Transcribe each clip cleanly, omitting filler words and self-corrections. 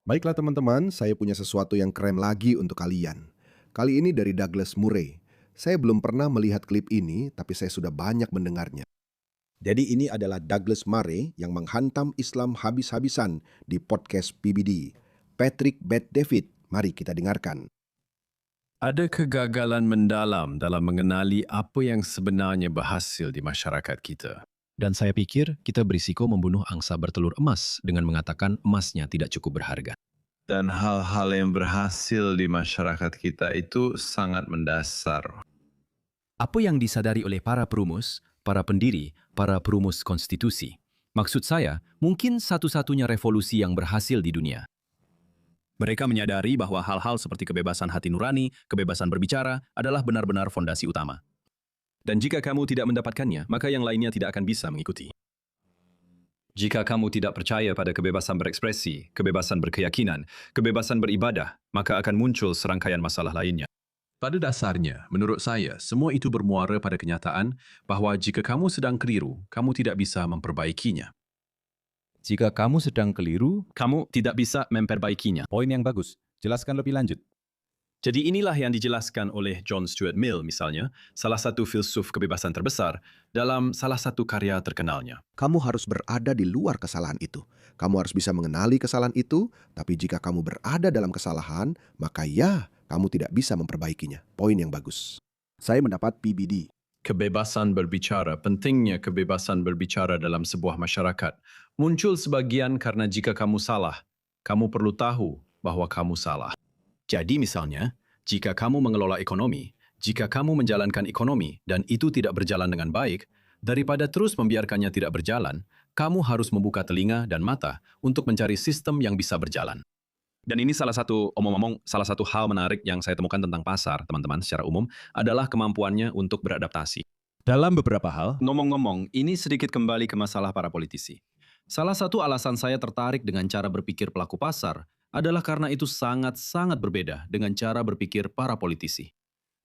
Baiklah teman-teman, saya punya sesuatu yang keren lagi untuk kalian. Kali ini dari Douglas Murray. Saya belum pernah melihat klip ini, tapi saya sudah banyak mendengarnya. Jadi ini adalah Douglas Murray yang menghantam Islam habis-habisan di podcast PBD. Patrick Bet David, mari kita dengarkan. Ada kegagalan mendalam dalam mengenali apa yang sebenarnya berhasil di masyarakat kita. Dan saya pikir kita berisiko membunuh angsa bertelur emas dengan mengatakan emasnya tidak cukup berharga. Dan hal-hal yang berhasil di masyarakat kita itu sangat mendasar. Apa yang disadari oleh para perumus, para pendiri, para perumus konstitusi? Maksud saya, mungkin satu-satunya revolusi yang berhasil di dunia. Mereka menyadari bahwa hal-hal seperti kebebasan hati nurani, kebebasan berbicara adalah benar-benar fondasi utama. Dan jika kamu tidak mendapatkannya, maka yang lainnya tidak akan bisa mengikuti. Jika kamu tidak percaya pada kebebasan berekspresi, kebebasan berkeyakinan, kebebasan beribadah, maka akan muncul serangkaian masalah lainnya. Pada dasarnya, menurut saya, semua itu bermuara pada kenyataan bahwa jika kamu sedang keliru, kamu tidak bisa memperbaikinya. Jika kamu sedang keliru, Kamu tidak bisa memperbaikinya. poin yang bagus. Jelaskan lebih lanjut. Jadi inilah yang dijelaskan oleh John Stuart Mill misalnya, salah satu filsuf kebebasan terbesar, dalam salah satu karya terkenalnya. Kamu harus berada di luar kesalahan itu. Kamu harus bisa mengenali kesalahan itu, tapi jika kamu berada dalam kesalahan, maka ya, kamu tidak bisa memperbaikinya. Poin yang bagus. Saya mendapat PBD. Kebebasan berbicara, pentingnya kebebasan berbicara dalam sebuah masyarakat, muncul sebagian karena jika kamu salah, kamu perlu tahu bahwa kamu salah. Jadi misalnya, jika kamu mengelola ekonomi, jika kamu menjalankan ekonomi dan itu tidak berjalan dengan baik, daripada terus membiarkannya tidak berjalan, kamu harus membuka telinga dan mata untuk mencari sistem yang bisa berjalan. Dan ini salah satu hal menarik yang saya temukan tentang pasar, teman-teman, secara umum, adalah kemampuannya untuk beradaptasi. Dalam beberapa hal, Ngomong-ngomong, ini sedikit kembali ke masalah para politisi. Salah satu alasan saya tertarik dengan cara berpikir pelaku pasar adalah karena itu sangat-sangat berbeda dengan cara berpikir para politisi.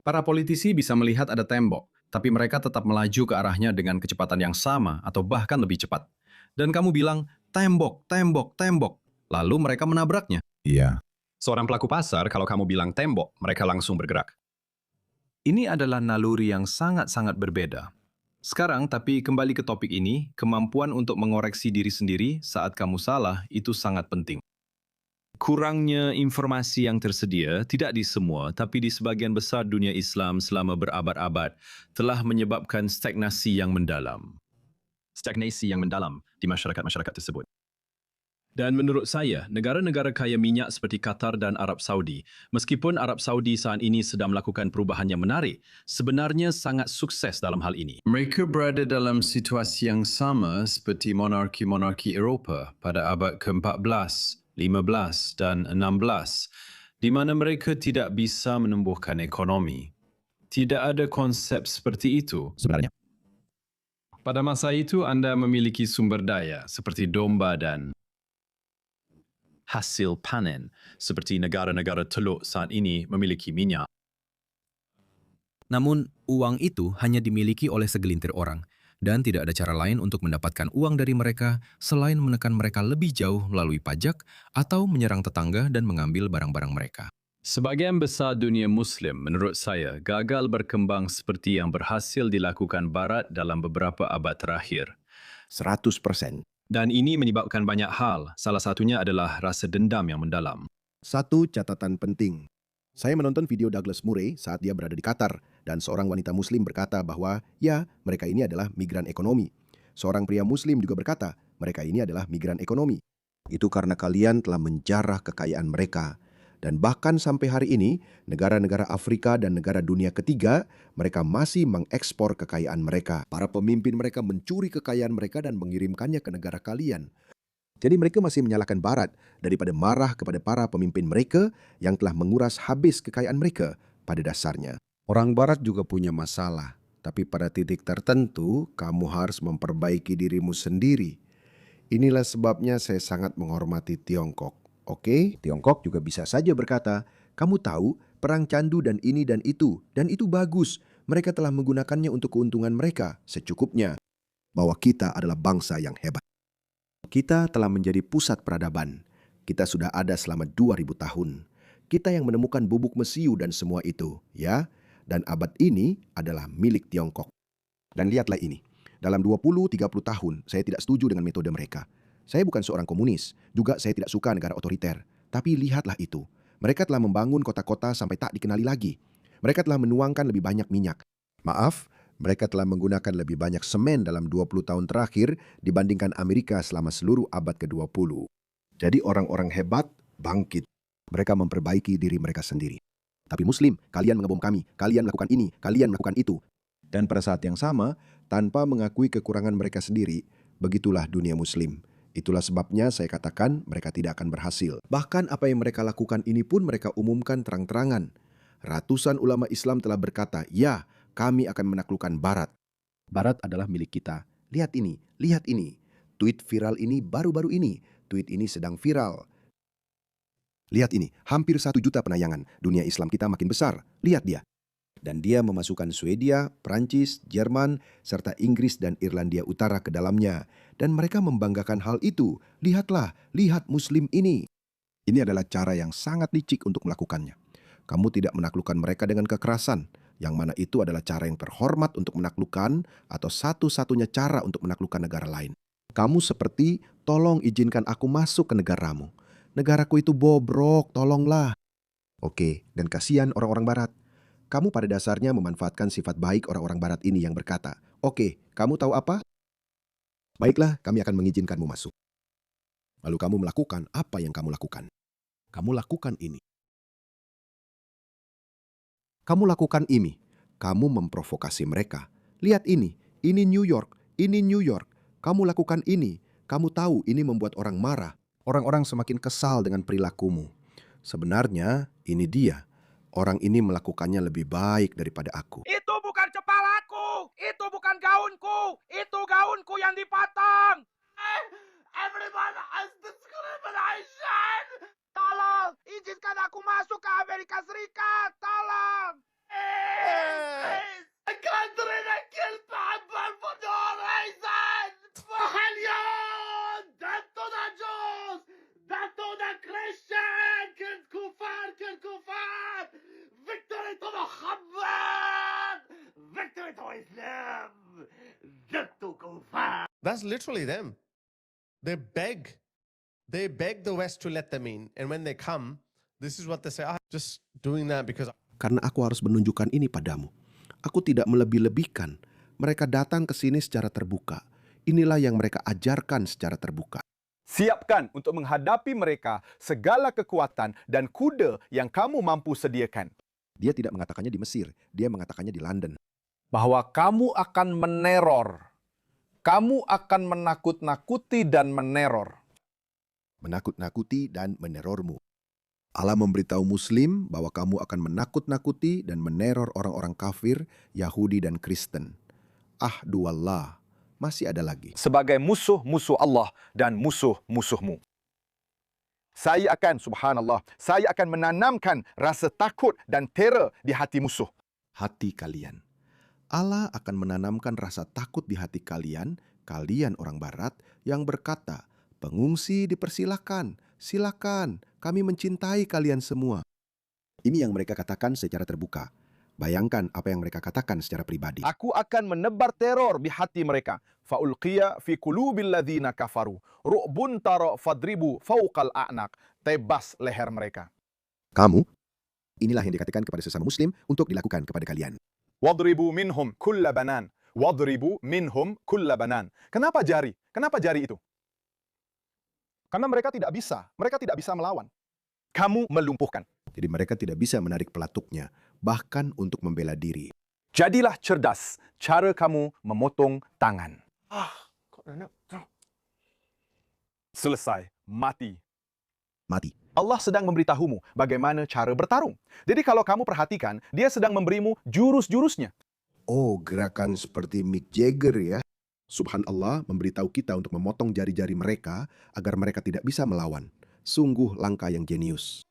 Para politisi bisa melihat ada tembok, tapi mereka tetap melaju ke arahnya dengan kecepatan yang sama atau bahkan lebih cepat. Dan kamu bilang, tembok, tembok, tembok. Lalu mereka menabraknya. iya. Seorang pelaku pasar, kalau kamu bilang tembok, mereka langsung bergerak. Ini adalah naluri yang sangat-sangat berbeda. Sekarang, tapi kembali ke topik ini, kemampuan untuk mengoreksi diri sendiri saat kamu salah itu sangat penting. Kurangnya informasi yang tersedia, tidak di semua, tapi di sebagian besar dunia Islam selama berabad-abad, telah menyebabkan stagnasi yang mendalam. Stagnasi yang mendalam di masyarakat-masyarakat tersebut. Dan menurut saya, negara-negara kaya minyak seperti Qatar dan Arab Saudi, meskipun Arab Saudi saat ini sedang melakukan perubahan yang menarik, sebenarnya sangat sukses dalam hal ini. Mereka berada dalam situasi yang sama seperti monarki-monarki Eropah pada abad ke-14, 15 dan 16, di mana mereka tidak bisa menumbuhkan ekonomi. Tidak ada konsep seperti itu. Sebenarnya, Pada masa itu Anda memiliki sumber daya seperti domba dan Hasil panen, seperti negara-negara Teluk saat ini memiliki minyak. Namun, uang itu hanya dimiliki oleh segelintir orang, dan tidak ada cara lain untuk mendapatkan uang dari mereka selain menekan mereka lebih jauh melalui pajak atau menyerang tetangga dan mengambil barang-barang mereka. Sebagian besar dunia Muslim, menurut saya, gagal berkembang seperti yang berhasil dilakukan Barat dalam beberapa abad terakhir. 100%. Dan ini menyebabkan banyak hal, salah satunya adalah rasa dendam yang mendalam. Satu catatan penting. Saya menonton video Douglas Murray saat dia berada di Qatar, dan seorang wanita muslim berkata bahwa, ya, mereka ini adalah migran ekonomi. Seorang pria muslim juga berkata, mereka ini adalah migran ekonomi. Itu karena kalian telah menjarah kekayaan mereka. Dan bahkan sampai hari ini, negara-negara Afrika dan negara dunia ketiga, mereka masih mengekspor kekayaan mereka. Para pemimpin mereka mencuri kekayaan mereka dan mengirimkannya ke negara kalian. Jadi mereka masih menyalahkan Barat daripada marah kepada para pemimpin mereka yang telah menguras habis kekayaan mereka pada dasarnya. Orang Barat juga punya masalah, tapi pada titik tertentu kamu harus memperbaiki dirimu sendiri. Inilah sebabnya saya sangat menghormati Tiongkok. Oke, Tiongkok juga bisa saja berkata, kamu tahu perang candu dan ini dan itu bagus. Mereka telah menggunakannya untuk keuntungan mereka secukupnya. Bahwa kita adalah bangsa yang hebat. Kita telah menjadi pusat peradaban. Kita sudah ada selama 2000 tahun. Kita yang menemukan bubuk mesiu dan semua itu, ya. Dan abad ini adalah milik Tiongkok. Dan lihatlah ini. Dalam 20-30 tahun, saya tidak setuju dengan metode mereka. Saya bukan seorang komunis, juga saya tidak suka negara otoriter. Tapi lihatlah itu. Mereka telah membangun kota-kota sampai tak dikenali lagi. Mereka telah menuangkan lebih banyak minyak. Maaf, mereka telah menggunakan lebih banyak semen dalam 20 tahun terakhir dibandingkan Amerika selama seluruh abad ke-20. Jadi orang-orang hebat bangkit. Mereka memperbaiki diri mereka sendiri. Tapi Muslim, kalian mengebom kami, kalian melakukan ini, kalian melakukan itu. Dan pada saat yang sama, tanpa mengakui kekurangan mereka sendiri, begitulah dunia Muslim. Itulah sebabnya saya katakan mereka tidak akan berhasil. Bahkan apa yang mereka lakukan ini pun mereka umumkan terang-terangan. Ratusan ulama Islam telah berkata, ya, kami akan menaklukkan Barat. Barat adalah milik kita. Lihat ini, lihat ini. Tweet viral ini baru-baru ini. Tweet ini sedang viral. Lihat ini, hampir 1 juta penayangan. Dunia Islam kita makin besar. Lihat dia. Dan dia memasukkan Swedia, Prancis, Jerman, serta Inggris dan Irlandia Utara ke dalamnya. Dan mereka membanggakan hal itu. Lihatlah, lihat Muslim ini. Ini adalah cara yang sangat licik untuk melakukannya. Kamu tidak menaklukkan mereka dengan kekerasan, yang mana itu adalah cara yang terhormat untuk menaklukkan atau satu-satunya cara untuk menaklukkan negara lain. Kamu seperti, tolong izinkan aku masuk ke negaramu. Negaraku itu bobrok, tolonglah. Oke, dan kasihan orang-orang Barat. Kamu pada dasarnya memanfaatkan sifat baik orang-orang Barat ini yang berkata, oke, kamu tahu apa? Baiklah, kami akan mengizinkanmu masuk. Lalu kamu melakukan apa yang kamu lakukan. Kamu lakukan ini. Kamu lakukan ini. Kamu memprovokasi mereka. Lihat ini New York, ini New York. Kamu lakukan ini. Kamu tahu ini membuat orang marah. Orang-orang semakin kesal dengan perilakumu. Sebenarnya, ini dia. Orang ini melakukannya lebih baik daripada aku. Itu bukan kepalaku, itu bukan gaunku, itu gaunku yang dipotong. Everyone has discrimination. Tolong, izinkan aku masuk ke Amerika Serikat. Tolong. A country that kills people for no reason. Mahalion, dan to the Jews, dan to the Christian, kill kufar. Victory to Muhammad! Victory to Islam! Death to kufar! That's literally them. They beg the West to let them in. And when they come, this is what they say, just doing that because... Karena aku harus menunjukkan ini padamu. Aku tidak melebih-lebihkan. Mereka datang ke sini secara terbuka. Inilah yang mereka ajarkan secara terbuka. Siapkan untuk menghadapi mereka segala kekuatan dan kuda yang kamu mampu sediakan. Dia tidak mengatakannya di Mesir, dia mengatakannya di London. Bahwa kamu akan meneror. Kamu akan menakut-nakuti dan meneror. Menakut-nakuti dan menerormu. Allah memberitahu Muslim bahwa kamu akan menakut-nakuti dan meneror orang-orang kafir, Yahudi dan Kristen. Ahdu Allah, masih ada lagi. Sebagai musuh-musuh Allah dan musuh-musuhmu. Saya akan menanamkan rasa takut dan teror di hati musuh. Hati kalian. Allah akan menanamkan rasa takut di hati kalian, kalian orang Barat, yang berkata, pengungsi dipersilakan, silakan, kami mencintai kalian semua. Ini yang mereka katakan secara terbuka. Bayangkan apa yang mereka katakan secara pribadi. Aku akan menebar teror di hati mereka. Fa'ulqiya fi qulubil ladzina kafaru. Ru'bun tara fadribu fauqal a'naq. Tebas leher mereka. Kamu, inilah yang dikatakan kepada sesama Muslim untuk dilakukan kepada kalian. Wadribu minhum kulla banan. Wadribu minhum kulla banan. Kenapa jari? Kenapa jari itu? Karena mereka tidak bisa melawan. Kamu melumpuhkan. Jadi mereka tidak bisa menarik pelatuknya, bahkan untuk membela diri. Jadilah cerdas cara kamu memotong tangan. Selesai, mati. Mati. Allah sedang memberitahumu bagaimana cara bertarung. Jadi kalau kamu perhatikan, dia sedang memberimu jurus-jurusnya. Oh, gerakan seperti Mick Jagger ya. Subhanallah memberitahu kita untuk memotong jari-jari mereka agar mereka tidak bisa melawan. Sungguh langkah yang jenius.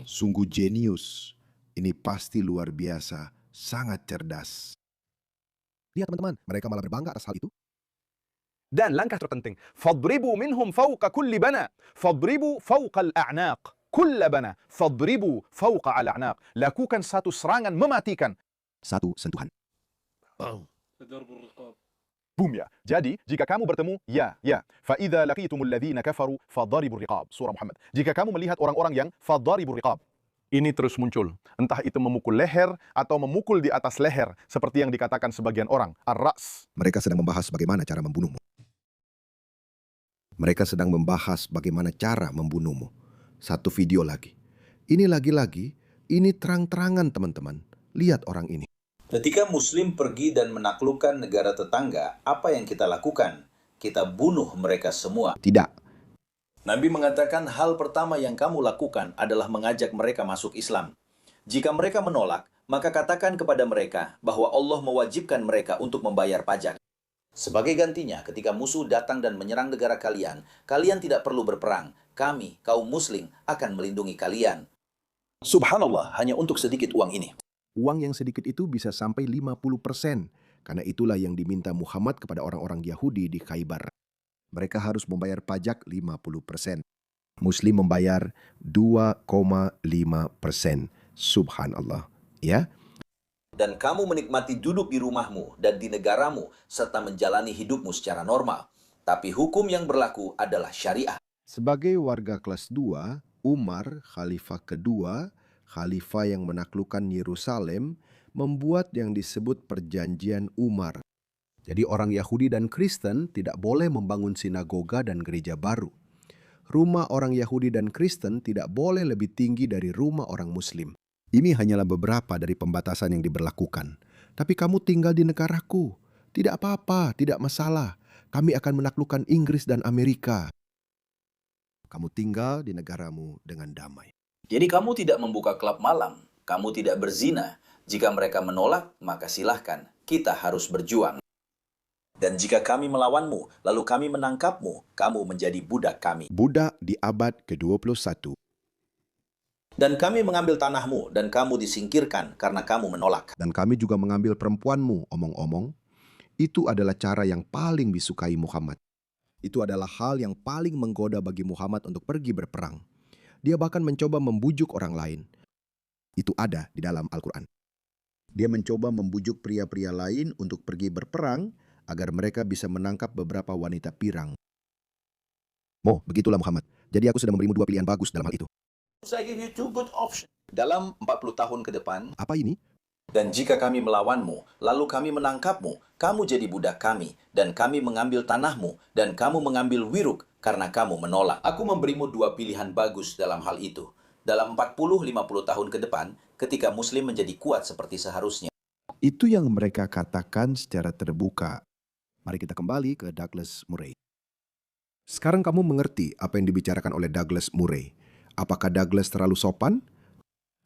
Sungguh jenius. Ini pasti luar biasa, sangat cerdas. Lihat teman-teman, mereka malah berbangga atas hal itu. Dan langkah terpenting, fadribu minhum fawqa kulli bana, fadribu fawqa al-a'naq, kulla bana, fadribu fawqa al-a'naq. Lakukan satu serangan mematikan. Satu sentuhan. Boom ya. Jadi, jika kamu bertemu, ya. Fa'idha laqitumul ladhina kafaru fadharibur riqab. Surah Muhammad. Jika kamu melihat orang-orang yang fadharibur riqab. Ini terus muncul. Entah itu memukul leher atau memukul di atas leher. Seperti yang dikatakan sebagian orang. Ar-Ra's. Mereka sedang membahas bagaimana cara membunuhmu. Mereka sedang membahas bagaimana cara membunuhmu. Satu video lagi. Ini lagi-lagi, ini terang-terangan teman-teman. Lihat orang ini. Ketika Muslim pergi dan menaklukkan negara tetangga, apa yang kita lakukan? Kita bunuh mereka semua. Tidak. Nabi mengatakan hal pertama yang kamu lakukan adalah mengajak mereka masuk Islam. Jika mereka menolak, maka katakan kepada mereka bahwa Allah mewajibkan mereka untuk membayar pajak. Sebagai gantinya, ketika musuh datang dan menyerang negara kalian, kalian tidak perlu berperang. Kami, kaum Muslim, akan melindungi kalian. Subhanallah, hanya untuk sedikit uang ini. Uang yang sedikit itu bisa sampai 50%. Karena itulah yang diminta Muhammad kepada orang-orang Yahudi di Khaybar. Mereka harus membayar pajak 50%. Muslim membayar 2,5%. Subhanallah. Ya. Dan kamu menikmati duduk di rumahmu dan di negaramu, serta menjalani hidupmu secara normal. Tapi hukum yang berlaku adalah syariah. Sebagai warga kelas 2, Umar, khalifah kedua, khalifah yang menaklukkan Yerusalem, membuat yang disebut perjanjian Umar. Jadi orang Yahudi dan Kristen tidak boleh membangun sinagoga dan gereja baru. Rumah orang Yahudi dan Kristen tidak boleh lebih tinggi dari rumah orang Muslim. Ini hanyalah beberapa dari pembatasan yang diberlakukan. Tapi kamu tinggal di negaraku. Tidak apa-apa, tidak masalah. Kami akan menaklukkan Inggris dan Amerika. Kamu tinggal di negaramu dengan damai. Jadi kamu tidak membuka klub malam, kamu tidak berzina. Jika mereka menolak, maka silahkan. Kita harus berjuang. Dan jika kami melawanmu, lalu kami menangkapmu, kamu menjadi budak kami. Budak di abad ke-21. Dan kami mengambil tanahmu, dan kamu disingkirkan karena kamu menolak. Dan kami juga mengambil perempuanmu, omong-omong. Itu adalah cara yang paling disukai Muhammad. Itu adalah hal yang paling menggoda bagi Muhammad untuk pergi berperang. Dia bahkan mencoba membujuk orang lain. Itu ada di dalam Al-Quran. Dia mencoba membujuk pria-pria lain untuk pergi berperang agar mereka bisa menangkap beberapa wanita pirang. Begitulah Muhammad. Jadi aku sudah memberimu 2 pilihan bagus dalam hal itu. Saya give you 2 good options. Dalam 40 tahun ke depan, Apa ini? dan jika kami melawanmu, lalu kami menangkapmu, kamu jadi budak kami, dan kami mengambil tanahmu, dan kamu mengambil wiruk karena kamu menolak. Aku memberimu 2 pilihan bagus dalam hal itu. Dalam 40-50 tahun ke depan, ketika Muslim menjadi kuat seperti seharusnya. Itu yang mereka katakan secara terbuka. Mari kita kembali ke Douglas Murray. Sekarang kamu mengerti apa yang dibicarakan oleh Douglas Murray. Apakah Douglas terlalu sopan?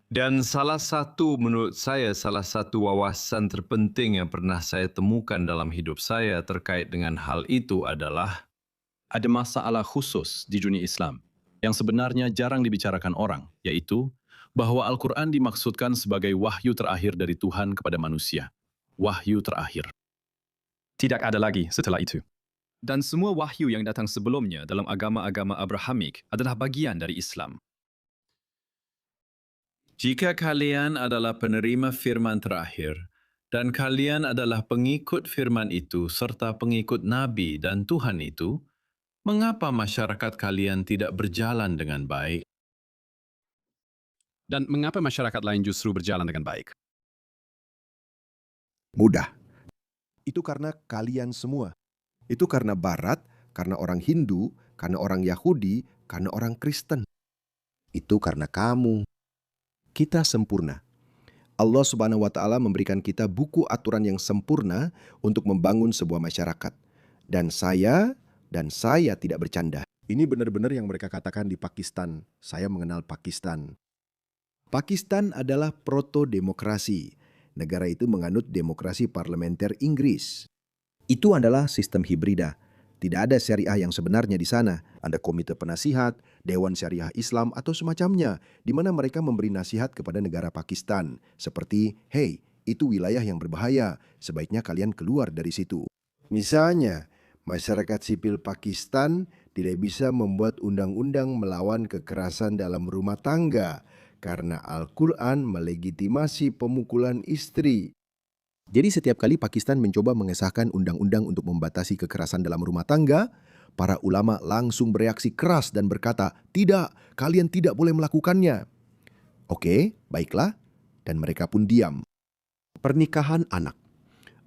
Dan menurut saya, salah satu wawasan terpenting yang pernah saya temukan dalam hidup saya terkait dengan hal itu adalah Ada masalah khusus di dunia Islam yang sebenarnya jarang dibicarakan orang, yaitu bahwa Al-Quran dimaksudkan sebagai wahyu terakhir dari Tuhan kepada manusia. Wahyu terakhir. Tidak ada lagi setelah itu. Dan semua wahyu yang datang sebelumnya dalam agama-agama Abrahamik adalah bagian dari Islam. Jika kalian adalah penerima firman terakhir, dan kalian adalah pengikut firman itu serta pengikut Nabi dan Tuhan itu, mengapa masyarakat kalian tidak berjalan dengan baik? Dan mengapa masyarakat lain justru berjalan dengan baik? Mudah. Itu karena kalian semua. Itu karena Barat, karena orang Hindu, karena orang Yahudi, karena orang Kristen. Itu karena kamu. Kita sempurna. Allah Subhanahu wa Ta'ala memberikan kita buku aturan yang sempurna untuk membangun sebuah masyarakat. Dan saya tidak bercanda. Ini benar-benar yang mereka katakan di Pakistan. Saya mengenal Pakistan. Pakistan adalah proto-demokrasi. Negara itu menganut demokrasi parlementer Inggris. Itu adalah sistem hibrida. Tidak ada syariah yang sebenarnya di sana. Ada komite penasihat, Dewan Syariah Islam atau semacamnya, di mana mereka memberi nasihat kepada negara Pakistan. Seperti, hey, itu wilayah yang berbahaya, sebaiknya kalian keluar dari situ. Misalnya, Masyarakat sipil Pakistan tidak bisa membuat undang-undang melawan kekerasan dalam rumah tangga karena Al-Quran melegitimasi pemukulan istri. Jadi setiap kali Pakistan mencoba mengesahkan undang-undang untuk membatasi kekerasan dalam rumah tangga, para ulama langsung bereaksi keras dan berkata, "Tidak, kalian tidak boleh melakukannya." Oke, baiklah. Dan mereka pun diam. Pernikahan anak.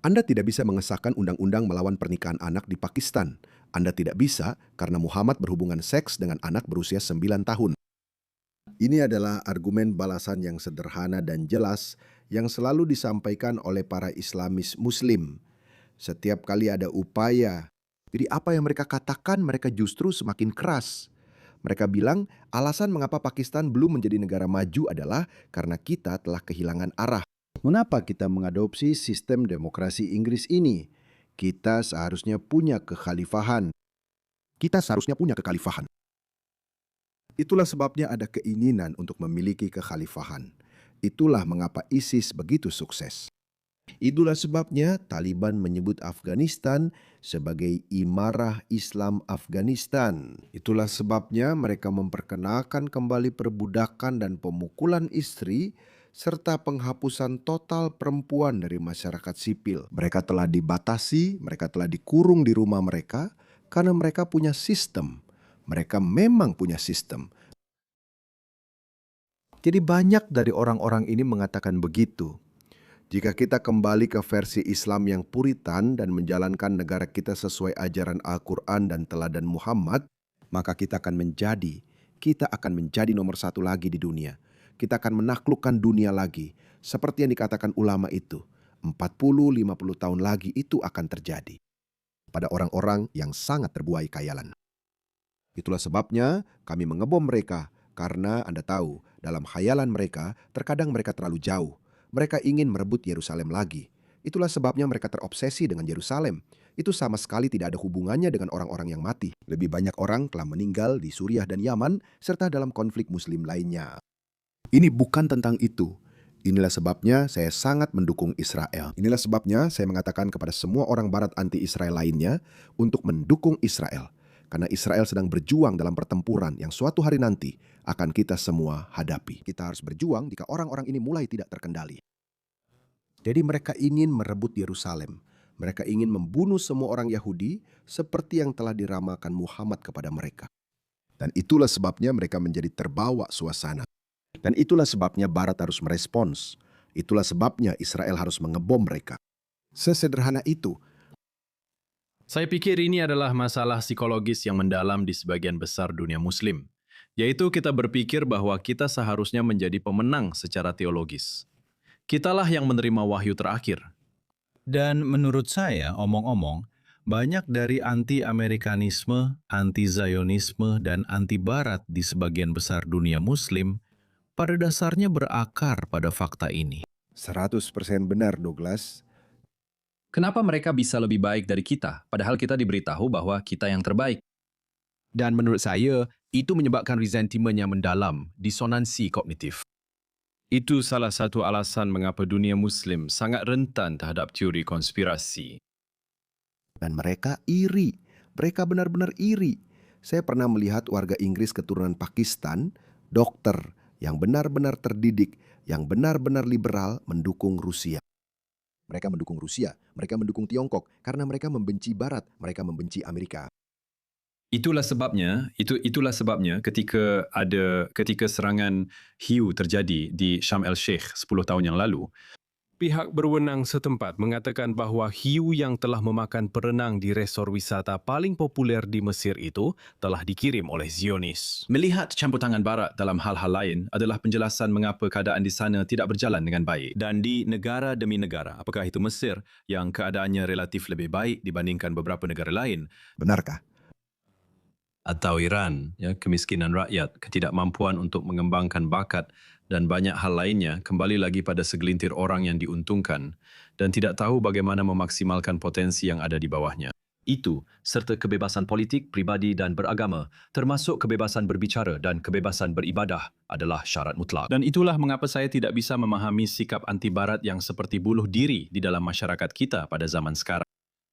Anda tidak bisa mengesahkan undang-undang melawan pernikahan anak di Pakistan. Anda tidak bisa karena Muhammad berhubungan seks dengan anak berusia 9 tahun. Ini adalah argumen balasan yang sederhana dan jelas yang selalu disampaikan oleh para Islamis Muslim. Setiap kali ada upaya, jadi apa yang mereka katakan mereka justru semakin keras. Mereka bilang alasan mengapa Pakistan belum menjadi negara maju adalah karena kita telah kehilangan arah. Mengapa kita mengadopsi sistem demokrasi Inggris ini? Kita seharusnya punya kekhalifahan. Itulah sebabnya ada keinginan untuk memiliki kekhalifahan. Itulah mengapa ISIS begitu sukses. Itulah sebabnya Taliban menyebut Afghanistan sebagai Imarah Islam Afghanistan. Itulah sebabnya mereka memperkenalkan kembali perbudakan dan pemukulan istri serta penghapusan total perempuan dari masyarakat sipil. Mereka telah dibatasi, mereka telah dikurung di rumah mereka karena mereka punya sistem. Mereka memang punya sistem. Jadi banyak dari orang-orang ini mengatakan begitu. Jika kita kembali ke versi Islam yang puritan dan menjalankan negara kita sesuai ajaran Al-Quran dan teladan Muhammad, maka kita akan menjadi nomor satu lagi di dunia. Kita akan menaklukkan dunia lagi. Seperti yang dikatakan ulama itu, 40-50 tahun lagi itu akan terjadi. Pada orang-orang yang sangat terbuai khayalan. Itulah sebabnya kami mengebom mereka, karena Anda tahu, dalam khayalan mereka, terkadang mereka terlalu jauh. Mereka ingin merebut Yerusalem lagi. Itulah sebabnya mereka terobsesi dengan Yerusalem. Itu sama sekali tidak ada hubungannya dengan orang-orang yang mati. Lebih banyak orang telah meninggal di Suriah dan Yaman, serta dalam konflik Muslim lainnya. Ini bukan tentang itu. Inilah sebabnya saya sangat mendukung Israel. Inilah sebabnya saya mengatakan kepada semua orang Barat anti-Israel lainnya untuk mendukung Israel. Karena Israel sedang berjuang dalam pertempuran yang suatu hari nanti akan kita semua hadapi. Kita harus berjuang jika orang-orang ini mulai tidak terkendali. Jadi mereka ingin merebut Yerusalem. Mereka ingin membunuh semua orang Yahudi seperti yang telah diramalkan Muhammad kepada mereka. Dan itulah sebabnya mereka menjadi terbawa suasana. Dan itulah sebabnya Barat harus merespons. Itulah sebabnya Israel harus mengebom mereka. Sesederhana itu. Saya pikir ini adalah masalah psikologis yang mendalam di sebagian besar dunia Muslim, yaitu kita berpikir bahwa kita seharusnya menjadi pemenang secara teologis. Kitalah yang menerima wahyu terakhir. Dan menurut saya, omong-omong, banyak dari anti-Amerikanisme, anti-Zionisme, dan anti-Barat di sebagian besar dunia Muslim pada dasarnya berakar pada fakta ini. 100% benar, Douglas. Kenapa mereka bisa lebih baik dari kita, padahal kita diberitahu bahwa kita yang terbaik? Dan menurut saya, itu menyebabkan resentimen yang mendalam, disonansi kognitif. Itu salah satu alasan mengapa dunia Muslim sangat rentan terhadap teori konspirasi. Dan mereka iri. Mereka benar-benar iri. Saya pernah melihat warga Inggris keturunan Pakistan, dokter yang benar-benar terdidik, yang benar-benar liberal mendukung Rusia. Mereka mendukung Rusia, mereka mendukung Tiongkok, karena mereka membenci Barat, mereka membenci Amerika. Itulah sebabnya ketika serangan hiu terjadi di Sharm el-Sheikh 10 tahun yang lalu, pihak berwenang setempat mengatakan bahwa hiu yang telah memakan perenang di resor wisata paling populer di Mesir itu telah dikirim oleh Zionis. melihat campur tangan Barat dalam hal-hal lain adalah penjelasan mengapa keadaan di sana tidak berjalan dengan baik. Dan di negara demi negara, apakah itu Mesir yang keadaannya relatif lebih baik dibandingkan beberapa negara lain? Benarkah? Atau Iran, kemiskinan rakyat, ketidakmampuan untuk mengembangkan bakat, dan banyak hal lainnya kembali lagi pada segelintir orang yang diuntungkan dan tidak tahu bagaimana memaksimalkan potensi yang ada di bawahnya. Itu, serta kebebasan politik, pribadi dan beragama, termasuk kebebasan berbicara dan kebebasan beribadah adalah syarat mutlak. Dan itulah mengapa saya tidak bisa memahami sikap anti-Barat yang seperti bunuh diri di dalam masyarakat kita pada zaman sekarang.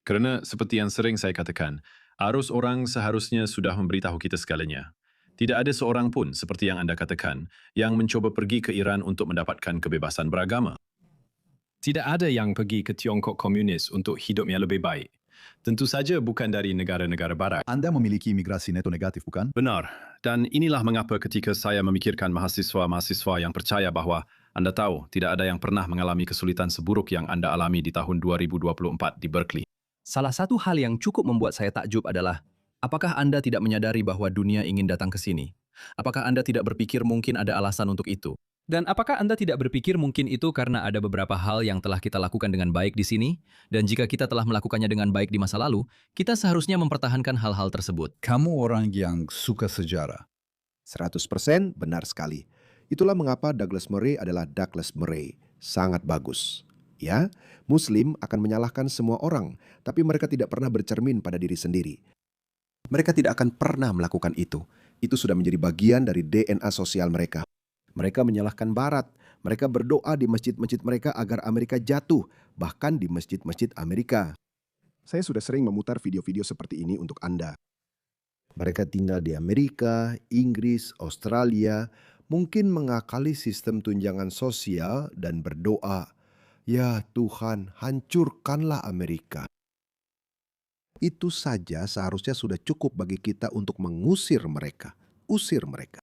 Kerana seperti yang sering saya katakan, arus orang seharusnya sudah memberitahu kita segalanya. Tidak ada seorang pun, seperti yang Anda katakan, yang mencuba pergi ke Iran untuk mendapatkan kebebasan beragama. Tidak ada yang pergi ke Tiongkok komunis untuk hidup yang lebih baik. Tentu saja bukan dari negara-negara barat. Anda memiliki imigrasi neto negatif, bukan? Benar. Dan inilah mengapa ketika saya memikirkan mahasiswa-mahasiswa yang percaya bahwa Anda tahu tidak ada yang pernah mengalami kesulitan seburuk yang Anda alami di tahun 2024 di Berkeley. Salah satu hal yang cukup membuat saya takjub adalah, apakah Anda tidak menyadari bahwa dunia ingin datang ke sini? Apakah Anda tidak berpikir mungkin ada alasan untuk itu? Dan apakah Anda tidak berpikir mungkin itu karena ada beberapa hal yang telah kita lakukan dengan baik di sini? Dan jika kita telah melakukannya dengan baik di masa lalu, kita seharusnya mempertahankan hal-hal tersebut. Kamu orang yang suka sejarah. 100% benar sekali. Itulah mengapa Douglas Murray adalah Douglas Murray. Sangat bagus. Ya, Muslim akan menyalahkan semua orang, tapi mereka tidak pernah bercermin pada diri sendiri. Mereka tidak akan pernah melakukan itu. Itu sudah menjadi bagian dari DNA sosial mereka. Mereka menyalahkan Barat. Mereka berdoa di masjid-masjid mereka agar Amerika jatuh, bahkan di masjid-masjid Amerika. Saya sudah sering memutar video-video seperti ini untuk Anda. Mereka tinggal di Amerika, Inggris, Australia, mungkin mengakali sistem tunjangan sosial dan berdoa, "Ya Tuhan, hancurkanlah Amerika." Itu saja seharusnya sudah cukup bagi kita untuk mengusir mereka. Usir mereka.